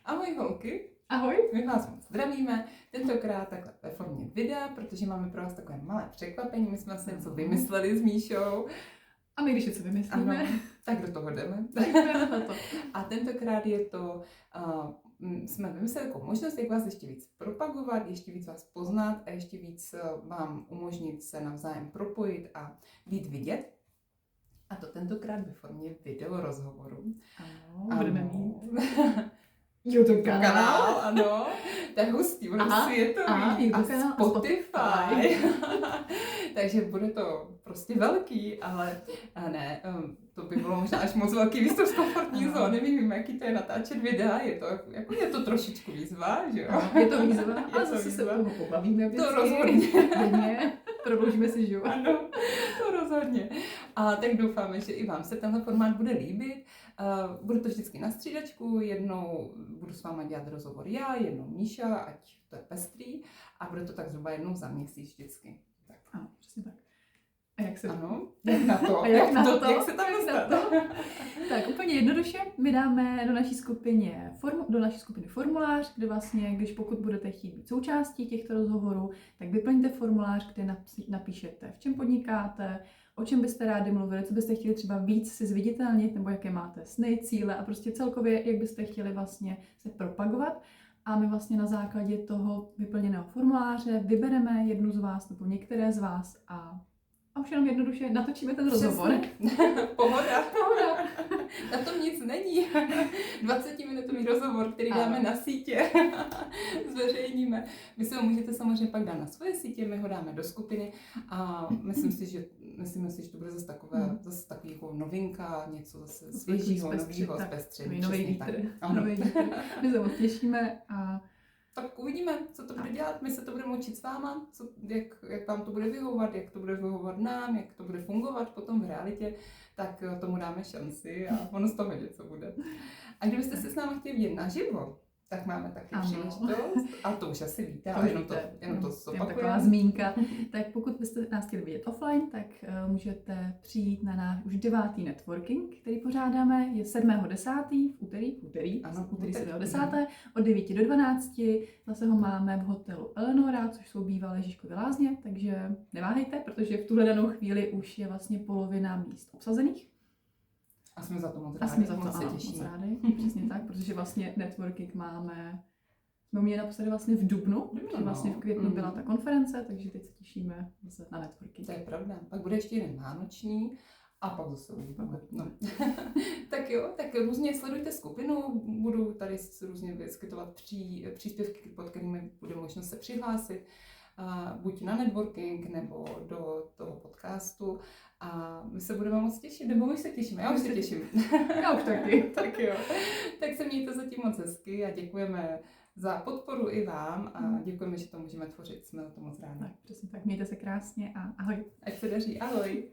Ahoj holky. Ahoj. My vás moc zdravíme, tentokrát takhle ve formě videa, protože máme pro vás takové malé překvapení, my jsme si něco vymysleli s Míšou. A my když něco vymyslíme, ano, tak do toho jdeme. A tentokrát je to, jsme vymysleli jako možnost, jak vás ještě víc propagovat, ještě víc vás poznat a ještě víc vám umožnit se navzájem propojit a být vidět. A to tentokrát ve formě video rozhovoru. Ano, budeme mít YouTube kanál. Ano, to je hustý, bude světový a Spotify. Takže bude to prostě velký, ale ne, to by bylo možná až moc velký výstup z komfortní zóny, my víme, jaký to je natáčet videa, je to trošičku výzva, že jo? Je to výzva, ale zase se toho pobavíme vždycky. To rozhodně. Prodloužíme si život. Ano, to rozhodně. A tak doufáme, že i vám se tenhle formát bude líbit. Bude to vždycky na střídačku, jednou budu s váma dělat rozhovor já, jednou Míša, ať to je pestrý, a bude to tak zhruba jednou za měsíc vždycky. Tak. Ano, přesně tak. A jak se ano, jak na to? Jak se tam dostat? Tak úplně jednoduše, my dáme do naší skupiny formulář, kde vlastně, pokud budete chtít být součástí těchto rozhovorů, tak vyplňte formulář, kde napíšete, v čem podnikáte, o čem byste rádi mluvili, co byste chtěli třeba víc si zviditelnit, nebo jaké máte sny, cíle a prostě celkově, jak byste chtěli vlastně se propagovat. A my vlastně na základě toho vyplněného formuláře vybereme jednu z vás nebo některé z vás a už jenom jednoduše natočíme ten rozhovor. Pohoda. Na tom nic není. 20-minutový rozhovor, který dáme na sítě, zveřejníme. Vy si ho můžete samozřejmě pak dát na svoje sítě, my ho dáme do skupiny a myslíme si, že to bude zase takový jako novinka, něco zase svěžího, novýho, zpestření. Nový vítr. My se moc těšíme a tak uvidíme, co to bude dělat, my se to budeme učit s váma, jak vám to bude vyhovovat, jak to bude vyhovovat nám, jak to bude fungovat potom v realitě, tak tomu dáme šanci a ono z toho něco bude. A kdybyste se s námi chtěli vidět naživo, tak máme taky příležitost, a to už asi víte, ale jenom to zopakujeme. Taková zmínka. Tak pokud byste nás chtěli vidět offline, tak můžete přijít na náš už 9. networking, který pořádáme, je 7.10. v úterý 7.10. od 9 do 12. Zase ho máme v hotelu Eleonora, což jsou bývalé Žižkovy lázně, takže neváhejte, protože v tuhle danou chvíli už je vlastně polovina míst obsazených. A jsme za to moc rádi. Moc rádi, přesně tak, protože vlastně networking jsme měli naposledy vlastně v dubnu, že vlastně v květnu byla ta konference, takže teď se těšíme zase na networking. To je pravda. Pak bude ještě jeden vánoční a pak zase uvidíme. No. Tak jo, tak různě sledujte skupinu, budu tady různě vyskytovat příspěvky, pod kterými bude možnost se přihlásit. Buď na networking nebo do toho podcastu a my se budeme moc těšit, nebo my se těšíme, já už se těším. Já už taky. Tak jo, tak se mějte zatím moc hezky a děkujeme za podporu i vám a děkujeme, že to můžeme tvořit, jsme za to moc rádi. Tak, přesně tak, mějte se krásně a ahoj. Ať se daří, ahoj.